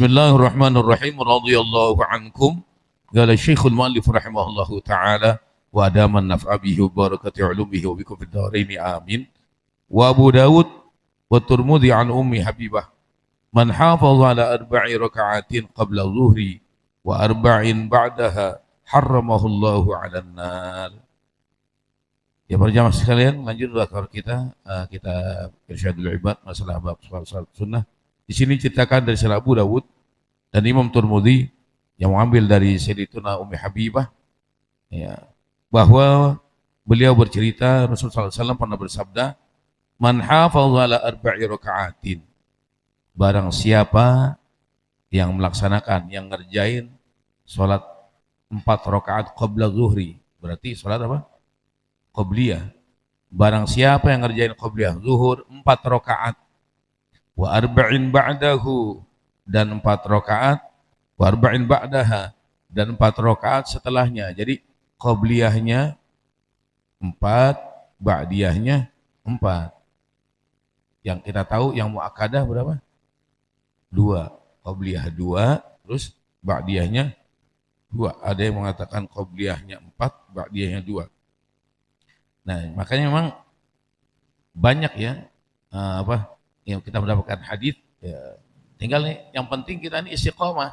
Bismillahirrahmanirrahim. Radhiyallahu ankum. Qala Syekhul Mu'allif rahimahullahu taala wa adaman naf'a bihi wa barakati ulumihi wa bikum fid dharain amin. Wa Abu Dawud wa Tirmidzi an Ummi Habibah man hafaza ala arba'i raka'atin qabla zuhri wa arba'in ba'daha harramahu Allahu 'alan nar. Ya para jamaah sekalian, lanjut bakar kita Irsyadul Ibad masalah bab salat sunnah. Di sini ceritakan dari Abu Dawud dan Imam Tirmidzi yang mengambil dari Sayyidatuna Ummi Habibah, ya, bahwa beliau bercerita Rasulullah SAW pernah bersabda, "Man hafaza ala arba'i raka'atin." Barang siapa yang melaksanakan, yang ngerjain salat 4 rakaat qabla zuhri, berarti salat apa? Qabliyah. Barang siapa yang ngerjain qabliyah zuhur 4 rakaat, wa arba'in ba'dahu, dan 4 rakaat, wa arba'in ba'daha, dan 4 rakaat setelahnya. Jadi qabliyahnya 4, ba'diyahnya 4. Yang kita tahu yang muakkadah berapa? 2. Qabliyah 2, terus ba'diyahnya 2. Ada yang mengatakan qabliyahnya 4, ba'diyahnya 2. Nah, makanya memang banyak ya yang kita mendapatkan hadis, ya, tinggal nih, yang penting kita ini istiqomah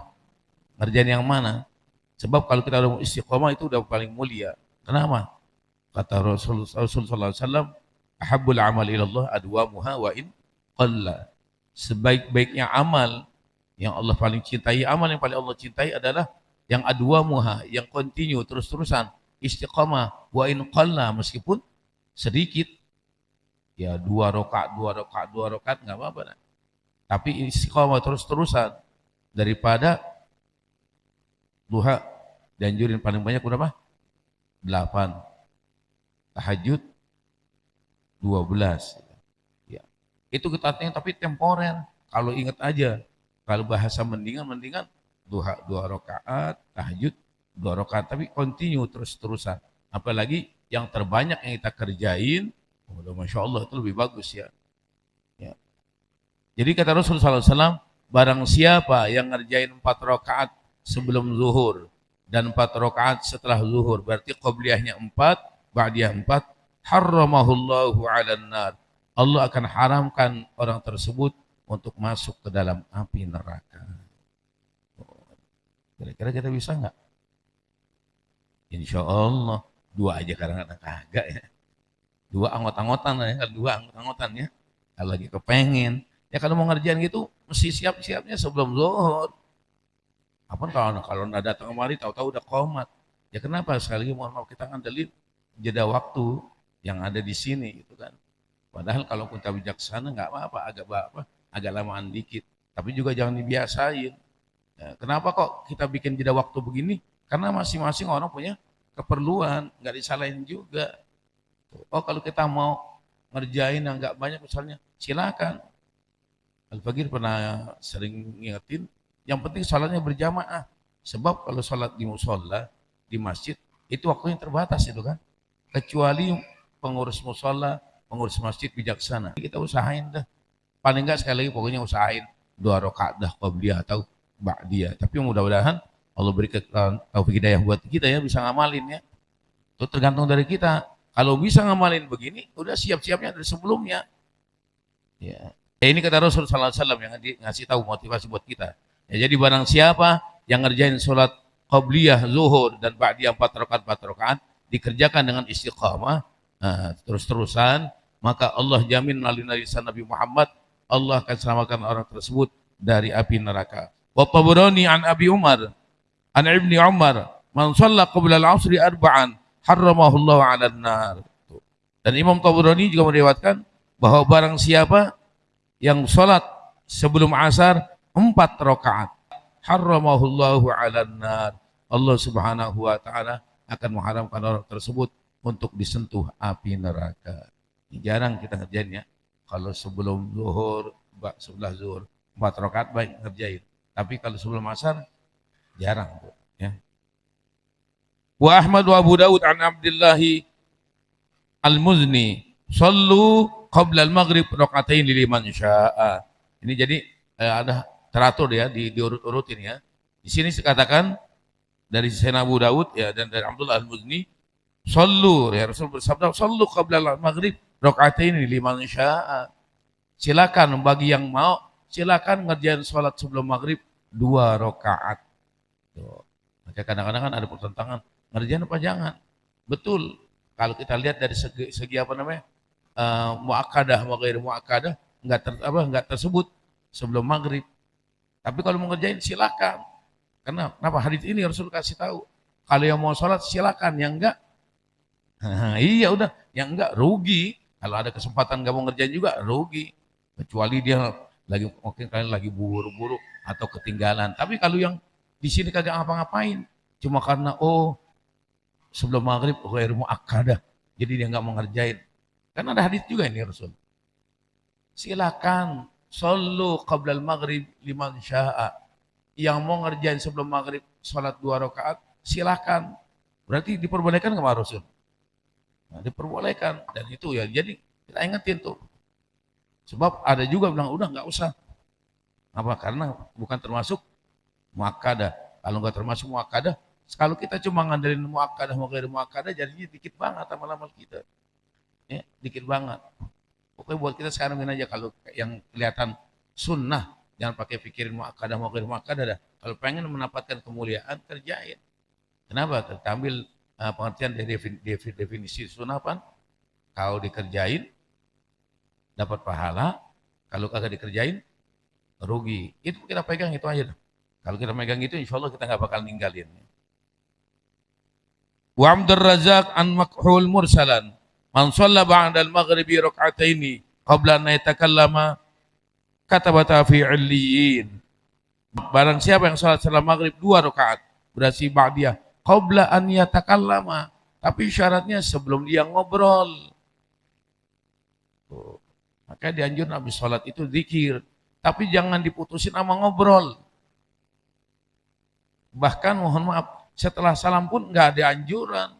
ngerjain yang mana. Sebab kalau kita udah istiqomah itu udah paling mulia. Kenapa? Kata Rasulullah SAW, ahabbul amal ilallah adwamuha wa in qalla. Sebaik-baiknya amal yang Allah paling cintai, amal yang paling Allah cintai adalah yang adwamuha, yang continue, terus-terusan, istiqomah, wa in qalla, meskipun sedikit. Ya 2 rakaat nggak apa-apa. Nah. Tapi istiqomah terus-terusan, daripada duha dianjurin paling banyak berapa? 8. Tahajud 12. Ya. Itu ketatnya tapi temporer. Kalau ingat aja, kalau bahasa mendingan duha 2 rakaat, tahajud 2 rakaat, tapi continue terus-terusan. Apalagi yang terbanyak yang kita kerjain, udah Masya Allah, itu lebih bagus ya. Ya. Jadi kata Rasulullah SAW, barang siapa yang ngerjain 4 rakaat sebelum zuhur dan 4 rakaat setelah zuhur, berarti qabliyahnya 4, ba'diyah 4, harramahullahu 'alan nar. Allah akan haramkan orang tersebut untuk masuk ke dalam api neraka. Kira-kira kita bisa nggak? Insya Allah 2 aja kadang-kadang kagak ya. 2 anggot-anggotan ya, 2 anggot-anggotan ya. Kalau lagi kepengen, ya kalau mau ngerjain gitu mesti siap-siapnya sebelum zuhur. Apa kalau nggak datang kemari tahu-tahu udah qomat. Ya kenapa? Sekali lagi mohon maaf, kita ngandelin jeda waktu yang ada di sini gitu kan. Padahal kalau kita bijaksana nggak apa-apa, agak lamaan dikit. Tapi juga jangan dibiasain. Ya, kenapa kok kita bikin jeda waktu begini? Karena masing-masing orang punya keperluan, nggak disalahin juga. Oh kalau kita mau ngerjain yang nggak banyak misalnya, silakan. Al-Faqir pernah sering ngingetin, yang penting sholatnya berjamaah. Sebab kalau sholat di musola, di masjid, itu waktunya terbatas itu kan. Kecuali pengurus musola, pengurus masjid bijaksana. Kita usahain dah. Paling nggak sekali lagi pokoknya usahain 2 rakaat dah qabliyah atau ba'diyah. Tapi mudah-mudahan Allah beri taufik hidayah buat kita ya, bisa ngamalin ya. Itu tergantung dari kita. Kalau bisa ngamalin begini, udah siap-siapnya dari sebelumnya. Ya. Ini kata Rasulullah SAW yang ngasih tahu motivasi buat kita. Ya, jadi barang siapa yang ngerjain sholat qabliyah, zuhur, dan ba'diyah 4 rakaat, dikerjakan dengan istiqamah, terus-terusan, maka Allah jamin melalui Nabi Muhammad, Allah akan selamatkan orang tersebut dari api neraka. Wa Tabrani an Abi Umar, an Ibni Umar, man shalla qabla al-'asri arba'an, harramahullahu 'alan nar. Dan Imam Tabrani juga meriwayatkan bahwa barang siapa yang sholat sebelum asar 4 rakaat, harramahullahu 'alan nar. Allah Subhanahu wa taala akan mengharamkan orang tersebut untuk disentuh api neraka. Ini jarang kita ngerjain ya. Kalau sebelum zuhur, sebelah zuhur 4 rakaat baik ngerjain. Tapi kalau sebelum asar jarang ya. Wa Ahmad wa Abu Dawud an Abdillahi Al-Muzni, sallu qabla al-maghrib rakaatain liman syaa. Ini jadi ada teratur ya, diurut-urutin ya. Di sini dikatakan dari Sayyidina Abu Daud ya dan dari Abdullah Al-Muzni, sallu ya Rasul bersabda, sallu qabla al-maghrib rakaataini liman syaa. Silakan bagi yang mau, silakan ngerjain sholat sebelum maghrib 2 rakaat. Tuh. Maka kadang-kadang kan ada pertentangan, ngerjain apa jangan? Betul. Kalau kita lihat dari segi apa namanya? Muakkadah wa ghair muakkadah enggak tersebut sebelum maghrib. Tapi kalau mau ngerjain silakan. Kenapa? Hadis ini Rasul kasih tahu. Kalau yang mau sholat silakan, yang enggak iya udah, yang enggak rugi. Kalau ada kesempatan enggak mau ngerjain juga rugi. Kecuali dia mungkin kalian lagi buru-buru atau ketinggalan. Tapi kalau yang di sini kagak ngapa-ngapain, cuma karena sebelum maghrib ghairu muakkadah, jadi dia nggak mau ngerjain. Kan ada hadis juga ini Rasul. Silakan sallu qabla al-maghrib liman syaa. Yang mau ngerjain sebelum maghrib salat 2 rakaat, silakan. Berarti diperbolehkan sama Rasul. Nah, diperbolehkan dan itu ya. Jadi kita ingetin tuh. Sebab ada juga bilang udah nggak usah. Apa? Karena bukan termasuk muakkadah. Kalau nggak termasuk muakkadah, kalau kita cuma ngandelin muakkadah mau ghair muakkadah, jadinya dikit banget amal-amal kita. Ya, dikit banget. Pokoknya buat kita sekarang ini aja, kalau yang kelihatan sunnah, jangan pakai pikirin muakkadah mau ghair muakkadah dah. Kalau pengen mendapatkan kemuliaan, kerjain. Kenapa? Kita ambil pengertian dari definisi sunnah apa? Kalau dikerjain dapat pahala, kalau kagak dikerjain rugi. Itu kita pegang itu aja. Kalau kita megang itu, insya Allah kita nggak bakal ninggalin. Wa Abdur Razak an Makhul Mursalan, man shalla ba'da al-maghribi rak'ataini qabla an yatakallama katabata fi 'illiyin. Barang siapa yang salat salat maghrib 2 rakaat, berarti ba'diyah qabla an yatakallama, tapi syaratnya sebelum dia ngobrol. Tuh. Maka dianjurkan habis salat itu zikir, tapi jangan diputusin sama ngobrol. Bahkan mohon maaf, setelah salam pun nggak ada anjuran.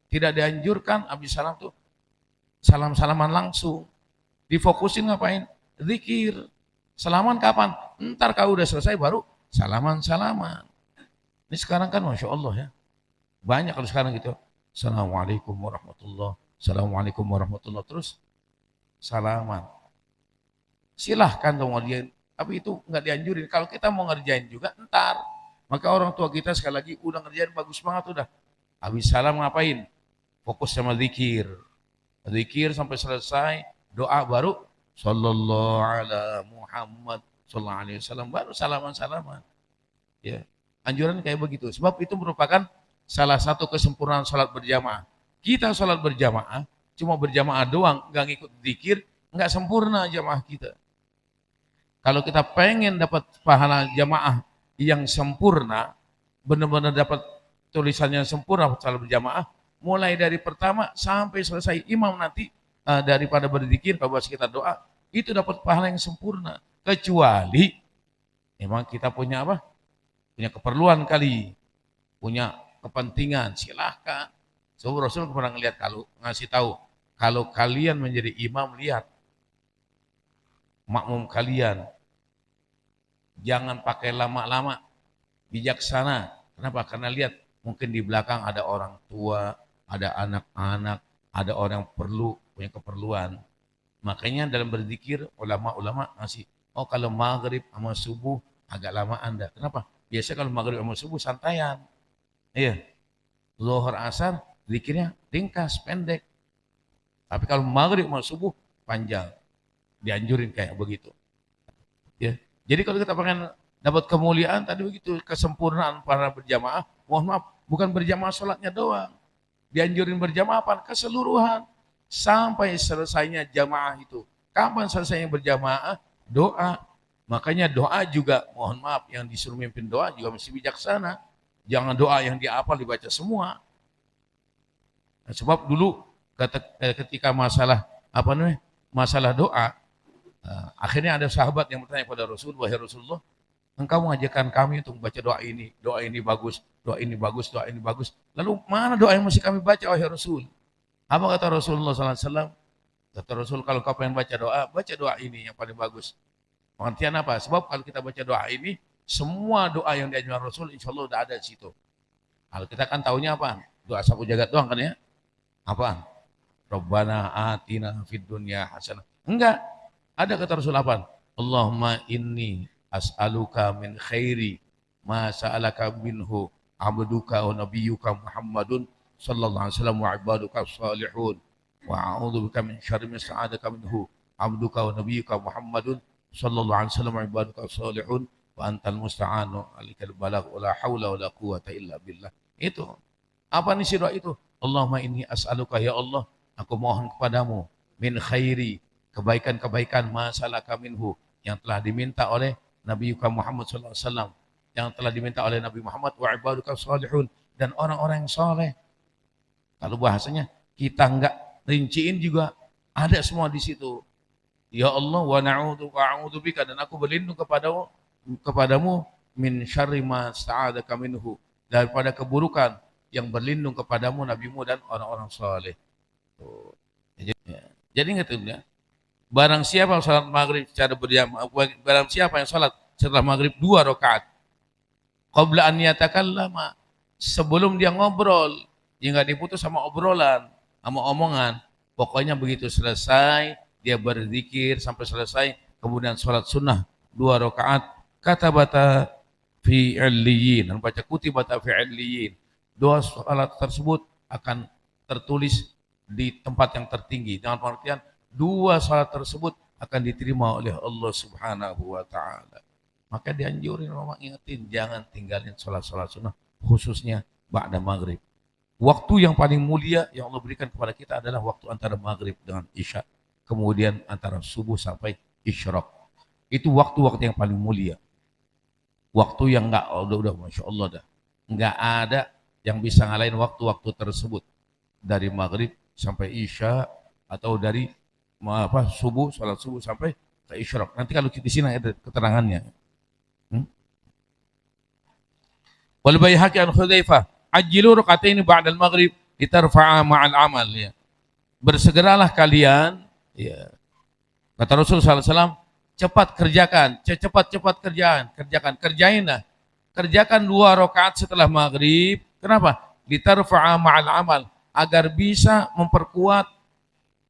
Tidak dianjurkan habis salam tuh salam-salaman langsung. Difokusin ngapain? Zikir. Salaman kapan? Ntar kalau udah selesai baru salaman-salaman. Ini sekarang kan Masya Allah ya. Banyak kalau sekarang gitu. Assalamualaikum warahmatullahi wabarakatuh. Assalamualaikum warahmatullahi wabarakatuh. Terus salaman. Silahkan dong ngerjain. Tapi itu nggak dianjurin. Kalau kita mau ngerjain juga ntar. Maka orang tua kita sekali lagi udah ngerjain bagus banget udah. Habis salam ngapain? Fokus sama zikir. Zikir sampai selesai, doa baru sallallahu ala Muhammad sallallahu alaihi wasallam, baru salaman-salaman. Ya. Anjuran kayak begitu. Sebab itu merupakan salah satu kesempurnaan salat berjamaah. Kita salat berjamaah cuma berjamaah doang, enggak ngikut zikir, enggak sempurna jamaah kita. Kalau kita pengen dapat pahala jamaah yang sempurna, benar-benar dapat tulisannya sempurna salat berjamaah, mulai dari pertama sampai selesai imam nanti daripada berzikir kalau kita doa, itu dapat pahala yang sempurna. Kecuali memang kita punya apa? Punya keperluan kali, punya kepentingan, silahkan. So, Rasul pernah ngelihat kalau ngasih tahu, kalau kalian menjadi imam, lihat makmum kalian jangan pakai lama-lama, bijaksana. Kenapa? Karena lihat mungkin di belakang ada orang tua, ada anak-anak, ada orang yang perlu, punya keperluan. Makanya dalam berzikir ulama-ulama ngasih, oh kalau maghrib sama subuh agak lama Anda. Kenapa? Biasanya kalau maghrib sama subuh santaian. Iya. Zuhur asar zikirnya ringkas, pendek. Tapi kalau maghrib sama subuh panjang. Dianjurin kayak begitu. Ya. Jadi kalau kita pengen dapat kemuliaan tadi begitu, kesempurnaan para berjamaah, mohon maaf, bukan berjamaah sholatnya doang. Dianjurin berjamaah apa? Keseluruhan. Sampai selesainya jamaah itu. Kapan selesainya berjamaah? Doa. Makanya doa juga, mohon maaf, yang disuruh mimpin doa juga mesti bijaksana. Jangan doa yang dihafal dibaca semua. Nah, sebab dulu ketika masalah masalah doa, akhirnya ada sahabat yang bertanya kepada Rasul, wahai Rasulullah, engkau mengajarkan kami untuk membaca doa ini bagus, doa ini bagus, doa ini bagus. Lalu mana doa yang mesti kami baca, wahai Rasul? Apa kata Rasulullah SAW? Kata Rasul, kalau kau pengen baca doa ini yang paling bagus. Pengertian apa? Sebab kalau kita baca doa ini, semua doa yang diajarkan Rasul insya Allah udah ada di situ. Kalau kita kan taunya apa? Doa sapu jagat doang kan ya? Apa? Rabbana atina fid dunya hasanah. Enggak. Ada kata Rasul apa? Allahumma inni as'aluka min khairi ma sa'alaka minhu abduka wa nabiyyuka Muhammadun sallallahu alaihi wasallam wa ibaduka salihun wa a'udzubika min syarri ma sa'adaka minhu abduka wa nabiyyuka Muhammadun sallallahu alaihi wasallam wa ibaduka salihun wa antal musta'anu alikal balagh wa la haula wa la quwata illa billah. Itu. Apa nih doa itu? Allahumma inni as'aluka ya Allah, aku mohon kepadamu min khairi, kebaikan-kebaikan masalaka minhu yang telah diminta oleh Nabi Muhammad sallallahu alaihi wasallam, yang telah diminta oleh Nabi Muhammad wa ibaduka salihun, dan orang-orang yang soleh. Kalau bahasanya kita enggak rinciin juga ada semua di situ. Ya Allah wa a'udzubika, dan aku berlindung kepadamu min syarri ma sta'adaka minhu, daripada keburukan yang berlindung kepadamu nabimu dan orang-orang soleh. Jadi ingat ya, barang siapa salat maghrib secara berjamaah, barang siapa yang salat setelah maghrib 2 rakaat, qabla an yatakallama, sebelum dia ngobrol, dia nggak diputus sama obrolan, sama omongan, pokoknya begitu selesai dia berzikir sampai selesai, kemudian salat sunnah 2 rakaat, kata bata fi illiyin, dan baca kutibata fi illiyin, doa salat tersebut akan tertulis di tempat yang tertinggi. Dengan pengertian 2 salat tersebut akan diterima oleh Allah Subhanahu wa taala. Maka dianjurin, mama ingetin, jangan tinggalin salat-salat sunnah, khususnya ba'da maghrib. Waktu yang paling mulia yang Allah berikan kepada kita adalah waktu antara maghrib dengan isya, kemudian antara subuh sampai isyraq. Itu waktu-waktu yang paling mulia. Waktu yang enggak, udah masya Allah dah, enggak ada yang bisa ngalahin waktu-waktu tersebut, dari maghrib sampai isya, atau dari subuh, salat subuh sampai ke isyraq. Nanti kalau di sini ada keterangannya. Wal Baihaqi an Hudzaifah, ajjilu raka'atain ba'dal maghrib litarfa'a ma'al amal, ya. Bersegeralah kalian, ya. Kata Rasul sallallahu alaihi wasallam, cepat kerjain. Kerjakan 2 rakaat setelah maghrib. Kenapa? Litarfa'a ma'al amal, agar bisa memperkuat,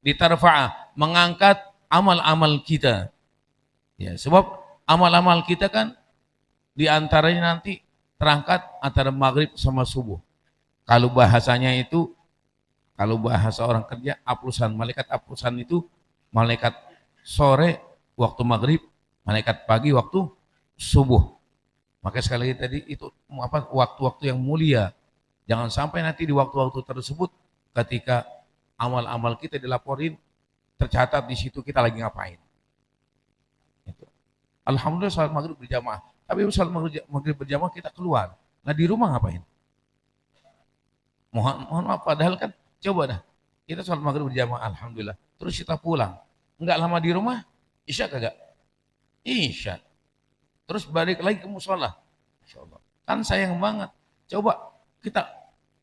litarfa'a, mengangkat amal-amal kita. Ya, sebab amal-amal kita kan diantaranya nanti terangkat antara maghrib sama subuh. Kalau bahasanya itu, kalau bahasa orang kerja, aplusan, malaikat aplusan itu malaikat sore waktu maghrib, malaikat pagi waktu subuh. Maka sekali lagi tadi itu waktu-waktu yang mulia. Jangan sampai nanti di waktu-waktu tersebut ketika amal-amal kita dilaporin, tercatat di situ kita lagi ngapain. Itu. Alhamdulillah salat maghrib berjamaah. Tapi salat maghrib berjamaah kita keluar. Nah di rumah ngapain? Mohon maaf, padahal kan coba dah. Kita salat maghrib berjamaah, alhamdulillah. Terus kita pulang. Enggak lama di rumah, isya kagak? Isya. Terus balik lagi ke musola. Insyaallah. Kan sayang banget. Coba kita,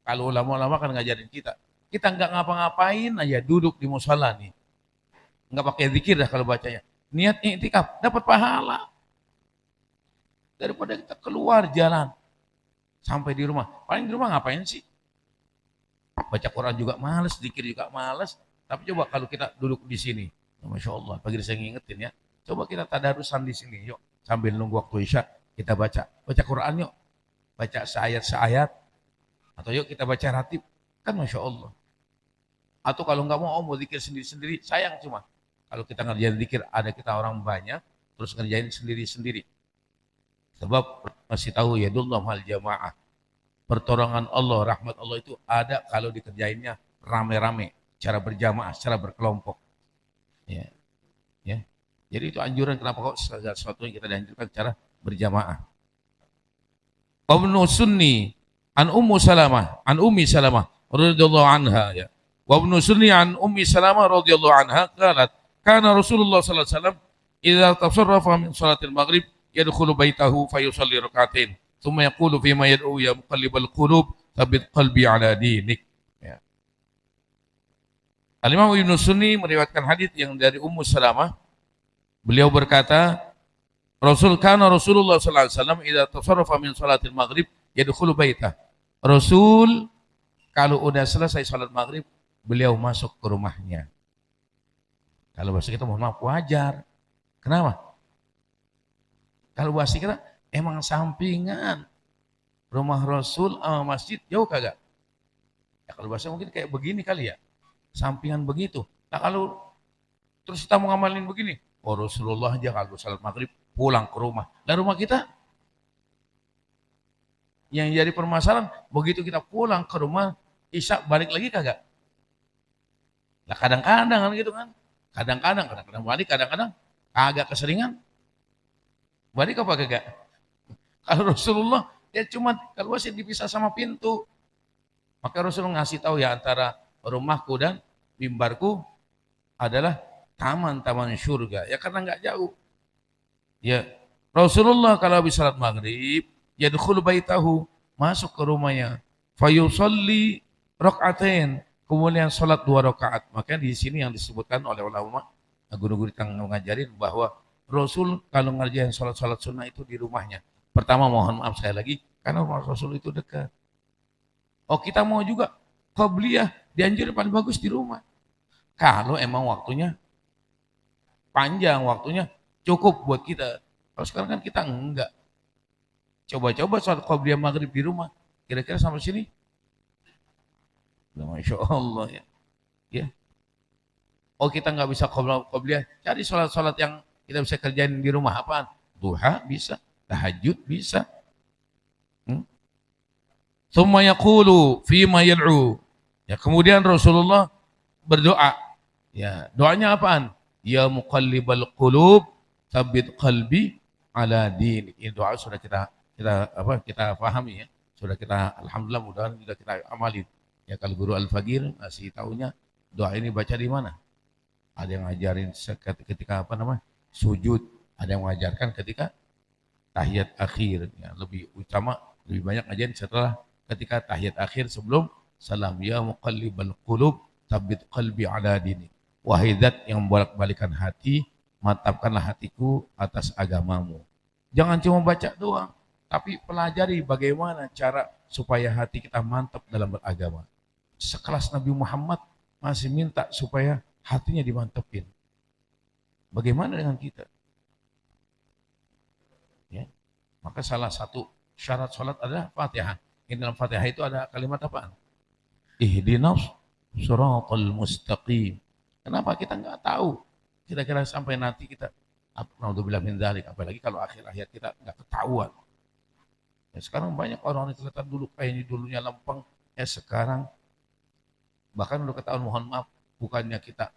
kalau ulama-ulama kan ngajarin kita enggak ngapa-ngapain aja, duduk di musola nih. Enggak pakai zikir dah kalau bacanya. Niat i'tikaf, dapat pahala. Daripada kita keluar jalan sampai di rumah. Paling di rumah ngapain sih? Baca Quran juga males, zikir juga males. Tapi coba kalau kita duduk di sini, masya Allah, pagi saya ngingetin ya. Coba kita tadarusan di sini, yuk. Sambil nunggu waktu isya, kita baca Quran yuk. Baca seayat-seayat. Atau yuk kita baca ratib. Kan masya Allah. Atau kalau nggak mau zikir sendiri-sendiri, sayang cuma. Kalau kita ngerjain zikir, ada kita orang banyak, terus ngerjain sendiri-sendiri. Sebab masih tahu ya dullah hal jamaah. Pertolongan Allah, rahmat Allah itu ada kalau dikerjainnya rame-rame, secara berjamaah, secara berkelompok. Ya. Ya. Jadi itu anjuran, kenapa kok segala sesuatu yang kita dianjurkan secara berjamaah. Ibnu Sunni an Ummi Salamah radhiyallahu anha, ya. Wa Ibnu Sunni an Ummi Salamah radhiyallahu anha qalat kana Rasulullah sallallahu alaihi wasallam idza tasarrafa min salatil maghrib yadkhulu baitahu fayusalli rak'atain thumma yaqulu fima yad'u ya muqallibal qulub tsabbit qalbi ala dinik. Ya. Al-Imam Ibnu Sunni meriwayatkan hadis yang dari Ummu Salamah. Beliau berkata, Rasulullah sallallahu alaihi wasallam idza tasarrafa min salatil maghrib yadkhulu baitah. Rasul kalau udah selesai salat maghrib, beliau masuk ke rumahnya. Kalau bahasa kita mohon maaf wajar. Kenapa? Kalau bahasa kita emang sampingan. Rumah Rasul sama masjid jauh kagak? Ya kalau bahasa mungkin kayak begini kali ya. Sampingan begitu. Nah kalau terus kita mau ngamalin begini, oh Rasulullah aja kalau salat maghrib pulang ke rumah. Dan rumah kita yang jadi permasalahan, begitu kita pulang ke rumah, Isya balik lagi kagak? Nah kadang-kadang kan gitu kan. Kadang-kadang balik, kadang-kadang agak keseringan. Balik apa kagak? Kalau Rasulullah, dia cuma kalau masih dipisah sama pintu. Maka Rasulullah ngasih tahu ya antara rumahku dan mimbarku adalah taman-taman surga. Ya karena nggak jauh. Ya Rasulullah kalau habis salat maghrib, yadkhulu baitahu, masuk ke rumahnya. Fayusalli rakaatain, kemudian salat 2 rakaat. Makanya di sini yang disebutkan oleh ulama, guru-guru yang mengajarin bahwa Rasul kalau ngerjain salat-salat sunnah itu di rumahnya. Pertama mohon maaf saya lagi, karena rumah Rasul itu dekat. Oh kita mau juga qabliyah, dianjurkan paling bagus di rumah. Kalau emang waktunya panjang, waktunya cukup buat kita. Kalau sekarang kan kita enggak. Coba-coba salat qabliyah maghrib di rumah, kira-kira sampai sini. Masya Allah ya. Ya. Oh kita nggak bisa qabliyah, cari salat-salat yang kita bisa kerjain di rumah. Apaan? Duha bisa, tahajud bisa. Tsumma yaqulu fima yad'u. Ya, kemudian Rasulullah berdoa. Ya, doanya apaan? Ya muqallibal qulub, tsabbit qalbi ala dinik. Ini doa sudah kita pahami ya. Sudah kita alhamdulillah mudah-mudahan sudah kita amalin. Ya kalau guru Al-Fagir ngasih taunya doa ini baca di mana? Ada yang ngajarin ketika sujud, ada yang mengajarkan ketika tahiyat akhir. Ya, lebih utama, lebih banyak ngajarin setelah ketika tahiyat akhir sebelum salam. Ya muqallibal qulub, tsabbit qalbi ala dinik. Wahai zat yang membolak-balikan hati, mantapkanlah hatiku atas agamamu. Jangan cuma baca doang, tapi pelajari bagaimana cara supaya hati kita mantap dalam beragama. Sekelas Nabi Muhammad masih minta supaya hatinya dimantepin. Bagaimana dengan kita? Ya. Maka salah satu syarat sholat adalah Fatihah. Di dalam Fatihah itu ada kalimat apaan? Ihdinas siratal mustaqim. Kenapa kita nggak tahu? Kira-kira sampai nanti kita naudzubillah min dzalik, apalagi kalau akhir hayat kita nggak ketahuan. Ya, sekarang banyak orang yang kelihatan dulu kayaknya dulunya lempeng, ya sekarang bahkan udah ketahuan. Mohon maaf, bukannya kita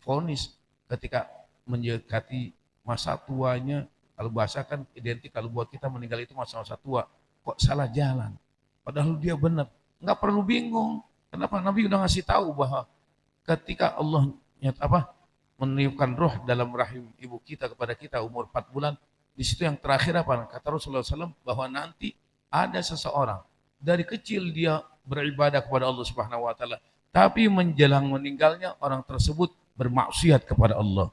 vonis ketika mendekati masa tuanya, kalau bahasa kan identik, kalau buat kita meninggal itu masa-masa tua, kok salah jalan, padahal dia benar. Nggak perlu bingung. Kenapa? Nabi udah ngasih tahu bahwa ketika Allah meniupkan roh dalam rahim ibu kita kepada kita umur 4 bulan, di situ yang terakhir apa? Kata Rasulullah SAW bahwa nanti ada seseorang dari kecil dia beribadah kepada Allah Subhanahu Wa Taala, tapi menjelang meninggalnya orang tersebut bermaksiat kepada Allah,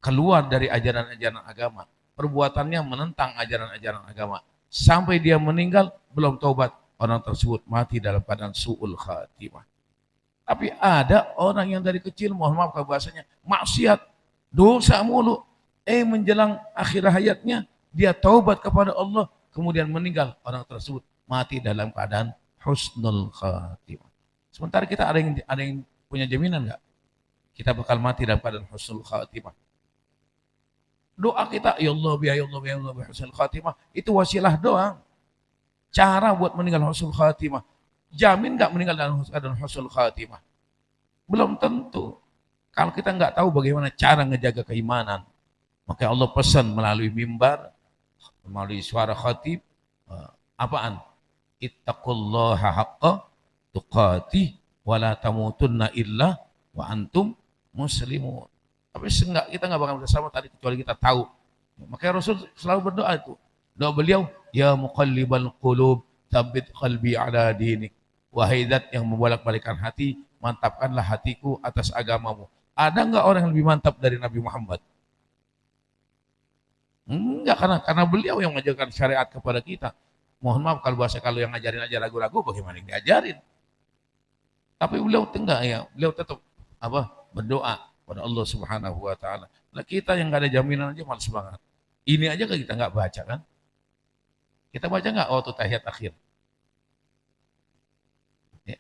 keluar dari ajaran-ajaran agama, perbuatannya menentang ajaran-ajaran agama, sampai dia meninggal belum taubat, orang tersebut mati dalam keadaan su'ul khatimah. Tapi ada orang yang dari kecil, mohon maaf kalau bahasanya, maksiat, dosa mulu, menjelang akhir hayatnya dia taubat kepada Allah, kemudian meninggal, orang tersebut mati dalam keadaan husnul khatimah. Sementara kita ada yang punya jaminan nggak? Kita bakal mati dalam keadaan husnul khatimah. Doa kita, ya Allah, ya Allah, ya Allah, ya husnul khatimah, itu wasilah doang. Cara buat meninggal husnul khatimah. Jamin nggak meninggal dalam keadaan husnul khatimah? Belum tentu. Kalau kita nggak tahu bagaimana cara ngejaga keimanan, maka Allah pesan melalui mimbar, melalui suara khatib, apaan? Ittaqullaha haqqa tuqatih wa la tamutunna illa wa antum muslimun. Tapi kita nggak bakal bersama tadi kecuali kita tahu. Makanya Rasul selalu berdoa itu. Doa beliau, ya muqallibal qulub, tsabbit qalbi ala dinik. Wahai zat yang membolak-balikan hati, mantapkanlah hatiku atas agamamu. Ada nggak orang yang lebih mantap dari Nabi Muhammad? Enggak, karena beliau yang mengajarkan syariat kepada kita. Mohon maaf kalau yang ngajarin aja ragu-ragu, bagaimana diajarin? Tapi beliau enggak ya, beliau tetap berdoa pada Allah Subhanahu wa taala. Nah, kita yang enggak ada jaminan aja malas banget. Ini aja kita enggak baca kan? Kita baca enggak waktu tahiyat akhir? Ya.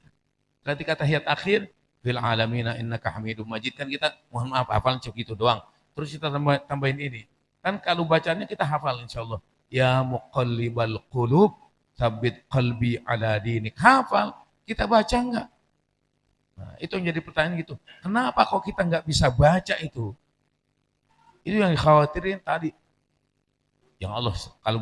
Ketika tahiyat akhir, fil alamina innaka hamidum majid, kan kita mohon maaf hafal cuma gitu doang. Terus kita tambahin ini. Kan kalau bacanya kita hafal insyaallah. Ya muqallibal qulub, tsabbit qalbi ala dinik. Hafal, kita baca enggak? Nah, itu yang jadi pertanyaan gitu. Kenapa kok kita enggak bisa baca itu? Itu yang dikhawatirin tadi. Yang Allah, kalau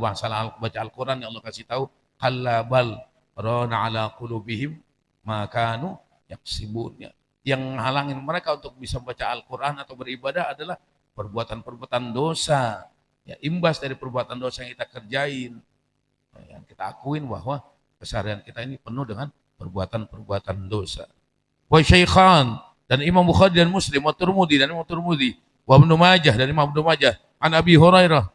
baca Al-Quran yang Allah kasih tahu, kallabal rana ala qulubihim makanu yaksibun. Yang halangin mereka untuk bisa baca Al-Quran atau beribadah adalah perbuatan-perbuatan dosa. Ya, imbas dari perbuatan dosa yang kita kerjain. Yang kita akuin bahwa keseharian kita ini penuh dengan perbuatan-perbuatan dosa. Wa Syaikhan, dan Imam Bukhari dan Muslim, wa Tirmidzi dan Imam Tirmidzi, wa Ibnu Majah dan Imam Ibnu Majah, an Abi Hurairah,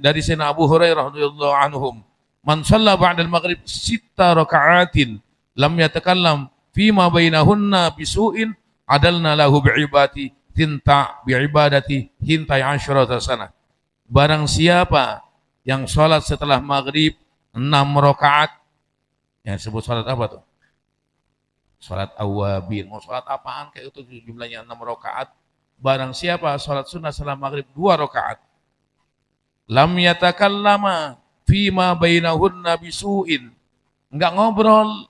dari Sayyidina Abu Hurairah radhiyallahu anhum, man shalla ba'da al-maghrib 6 raka'atin lam yatakallam fima bainahunna bisu'in adalna lahu bi'ibadati hintai asyrata sanah. Barang siapa yang sholat setelah maghrib 6 rakaat, yang disebut sholat apa tuh? Sholat awabin. Mau sholat apaan kayak itu jumlahnya 6 rakaat. Barang siapa sholat sunnah setelah maghrib 2 rakaat, lam yatakallama fima bainahunna bisu'in, enggak ngobrol,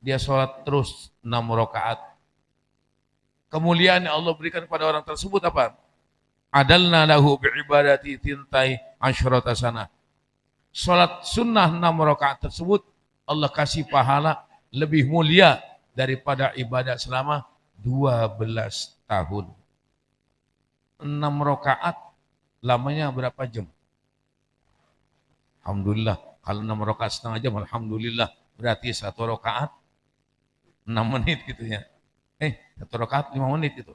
dia sholat terus 6 rakaat. Kemuliaan yang Allah berikan kepada orang tersebut apa? Adalna lahu bi'ibadati tintai asyrata sana. Sholat sunnah 6 rakaat tersebut Allah kasih pahala lebih mulia daripada ibadah selama 12 tahun. 6 rakaat lamanya berapa jam? Alhamdulillah. Kalau 6 rakaat setengah jam, alhamdulillah. Berarti 1 rakaat 6 menit gitu ya. 1 rakaat 5 menit itu.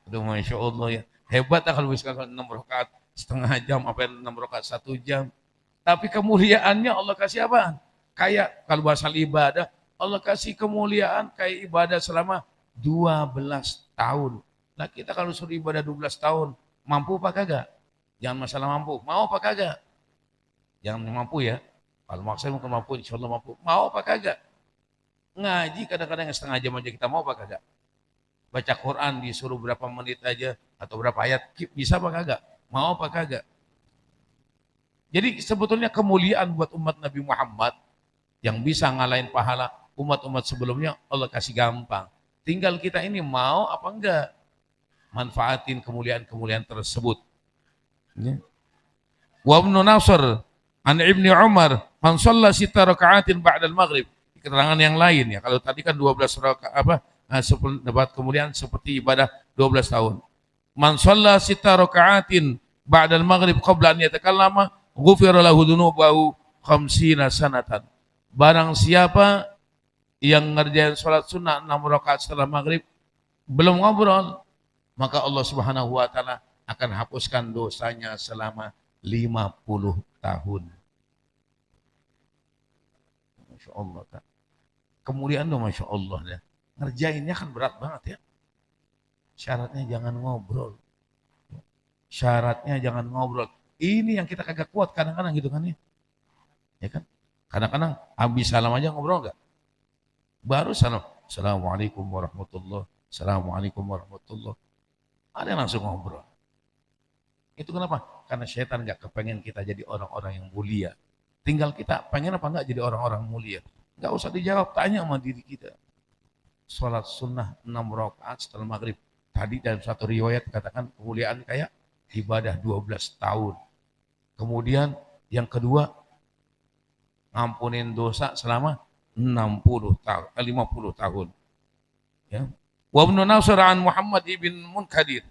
Aduh, Masya Allah ya. Hebat lah kalau misalkan 6 rakaat setengah jam, apa 6 rakaat 1 jam. Tapi kemuliaannya Allah kasih apa? Kayak kalau bahasa ibadah, Allah kasih kemuliaan kayak ibadah selama 12 tahun. Nah kita kalau suruh ibadah 12 tahun, mampu apa kagak? Jangan masalah mampu, mau apa kagak? Jangan mampu ya. Kalau maksudnya mungkin mampu, insya Allah mampu. Mau apa kagak? Ngaji kadang-kadang setengah jam aja kita mau apa kagak? Baca Quran disuruh berapa menit aja atau berapa ayat, bisa apa kagak? Mau apa kagak? Jadi sebetulnya kemuliaan buat umat Nabi Muhammad yang bisa ngalahin pahala umat-umat sebelumnya Allah kasih gampang. Tinggal kita ini mau apa enggak manfaatin kemuliaan-kemuliaan tersebut. Wa Ibnu Nasr an Ibnu Umar man shalla 6 raka'atin ba'da al-maghrib. Keterangan yang lain ya. Kalau tadi kan 12 rakaat dapat kemuliaan seperti ibadah 12 tahun. Man shalla 6 raka'atin ba'da al-maghrib qabla an yatakallama ghufira lahu dhunubahu 50 sanatan. Barang siapa yang ngerjain sholat sunnah 6 rakaat setelah maghrib belum ngobrol, maka Allah Subhanahu wa taala akan hapuskan dosanya selama 50 tahun. Masya Allah kan. Kemuliaan tuh Masya Allah ya. Ngerjainnya kan berat banget ya. Syaratnya jangan ngobrol. Syaratnya jangan ngobrol. Ini yang kita kagak kuat kadang-kadang gitu kan ya. Ya kan? Kadang-kadang habis salam aja ngobrol enggak? Baru salam. Assalamualaikum warahmatullahi. Assalamualaikum warahmatullahi. Ada yang langsung ngobrol. Itu kenapa? Karena syaitan enggak kepengen kita jadi orang-orang yang mulia. Tinggal kita pengen apa enggak jadi orang-orang mulia. Enggak usah dijawab, tanya sama diri kita. Sholat sunnah 6 rakaat setelah maghrib. Tadi dalam satu riwayat katakan kemuliaan kayak ibadah 12 tahun. Kemudian yang kedua, ngampunin dosa selama 50 tahun. Ya. Wa Ibnu Nasr an Muhammad ibn Munkadir,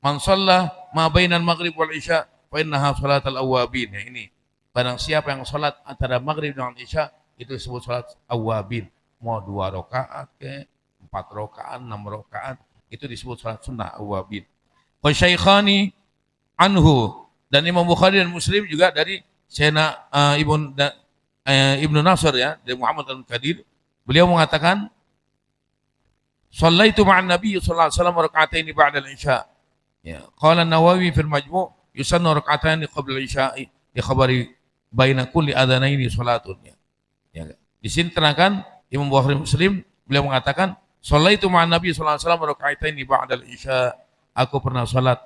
man shalla ma bainal maghrib wal isya fa innaha salatul awabin. Ya, ini barang siapa yang salat antara maghrib dan isya itu disebut salat awabin. Mau 2 rakaat ke 4 rakaat, 6 rakaat, itu disebut salat sunnah awabin. Wa Syaikhani anhu, dan Imam Bukhari dan Muslim juga dari Sayyidina Ibnu Nasr ya, dari Muhammad al-Qadir, beliau mengatakan Shallaitu ma'an Nabi sallallahu alaihi wasallam raka'ataini ba'da al-isya. Ya, qala an-Nawawi fil Majmu' yusannu raka'ataini qabla al-isya'i li khabari baina kulli adhanaini salatun. Ya. Di sini terangkan Imam Bukhari Muslim beliau mengatakan Shallaitu ma'an Nabi sallallahu alaihi wasallam raka'ataini ba'da al-isya. Aku pernah salat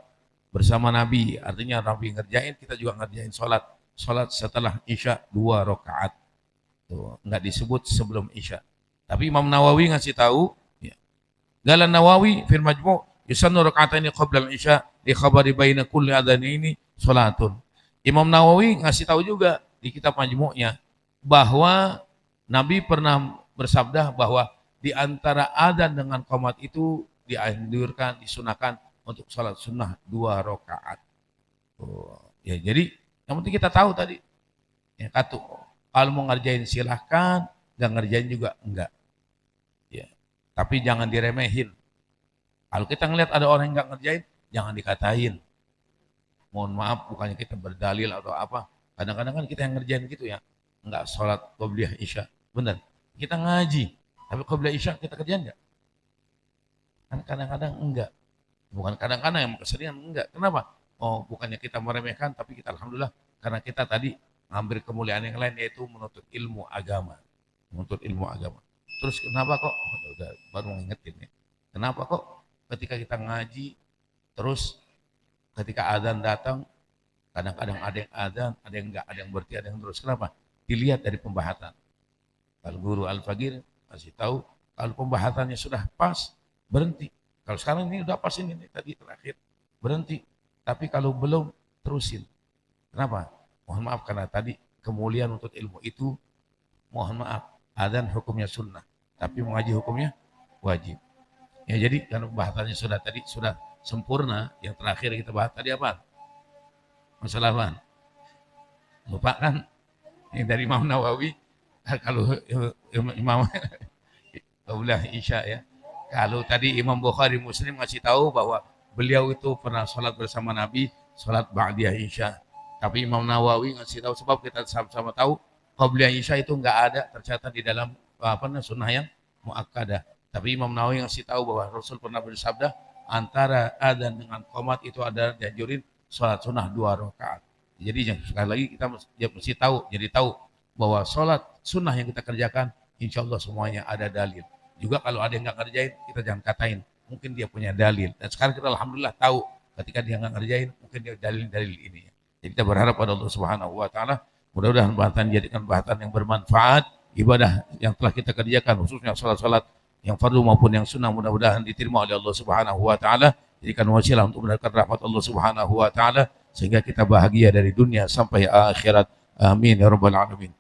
bersama Nabi, artinya Nabi ngerjain, kita juga ngerjain salat. Salat setelah isya 2 rakaat. Tuh, enggak disebut sebelum isya. Tapi Imam Nawawi ngasih tahu Qala Nawawi fil Majmu' yusannu raka'ataini qabla al-isya li khabari baina kulli adhanaini salatun. Imam Nawawi ngasih tahu juga di kitab Majmu'nya bahwa Nabi pernah bersabda bahwa di antara adzan dengan qomat itu dianjurkan, disunahkan untuk salat sunnah 2 rakaat. Ya, jadi yang penting kita tahu tadi. Ya, kalau mau ngerjain silahkan, nggak ngerjain juga enggak. Tapi jangan diremehin. Kalau kita ngelihat ada orang yang nggak ngerjain, jangan dikatain. Mohon maaf, bukannya kita berdalil atau apa. Kadang-kadang kan kita yang ngerjain gitu ya. Nggak sholat qobliyah isya. Benar. Kita ngaji. Tapi qobliyah isya kita kerjain nggak? Kan kadang-kadang enggak. Bukan kadang-kadang yang keseringan enggak. Kenapa? Oh, bukannya kita meremehkan, tapi kita alhamdulillah. Karena kita tadi ngambil kemuliaan yang lain, yaitu menuntut ilmu agama. Menuntut ilmu agama. Terus kenapa kok, udah baru ngingetin ya, kenapa kok ketika kita ngaji, terus ketika azan datang, kadang-kadang ada yang azan, ada yang enggak, ada yang berhenti, ada yang terus. Kenapa? Dilihat dari pembahasan. Kalau guru Al-Fagir kasih tahu, kalau pembahasannya sudah pas, berhenti. Kalau sekarang ini udah pas ini tadi terakhir, berhenti. Tapi kalau belum, terusin. Kenapa? Mohon maaf karena tadi kemuliaan untuk ilmu itu, mohon maaf, azan hukumnya sunnah. Tapi mengaji hukumnya wajib. Ya, jadi karena pembahasannya sudah sempurna, yang terakhir kita bahas tadi apa? Masalah apa? Lupa kan? Ini dari Imam Nawawi. Kalau Imam Qaulah Isya ya. Kalau tadi Imam Bukhari Muslim ngasih tahu bahwa beliau itu pernah sholat bersama Nabi, sholat ba'diyah Isya. Tapi Imam Nawawi ngasih tahu, sebab kita sama-sama tahu Qabliyah Isya itu enggak ada tercatat di dalam sunnah yang muakkadah. Tapi Imam Nawawi ngasih tahu bahwa Rasul pernah bersabda antara adzan dengan qomat itu ada dianjurin sholat sunnah 2 rakaat. Jadi sekali lagi kita mesti tahu, jadi tahu bahwa sholat sunnah yang kita kerjakan insya Allah semuanya ada dalil. Juga kalau ada yang nggak ngerjain, kita jangan katain, mungkin dia punya dalil. Dan sekarang kita alhamdulillah tahu ketika dia nggak ngerjain, mungkin dia dalil-dalil ini. Jadi kita berharap pada Allah Subhanahu Wa Taala, mudah-mudahan bahasan dijadikan bahasan yang bermanfaat, ibadah yang telah kita kerjakan, khususnya salat-salat yang fardu maupun yang sunnah, mudah-mudahan diterima oleh Allah Subhanahu Wa Taala, jadikan wasilah untuk mendapatkan rahmat Allah Subhanahu Wa Taala, sehingga kita bahagia dari dunia sampai akhirat. Amin ya rabbal alamin.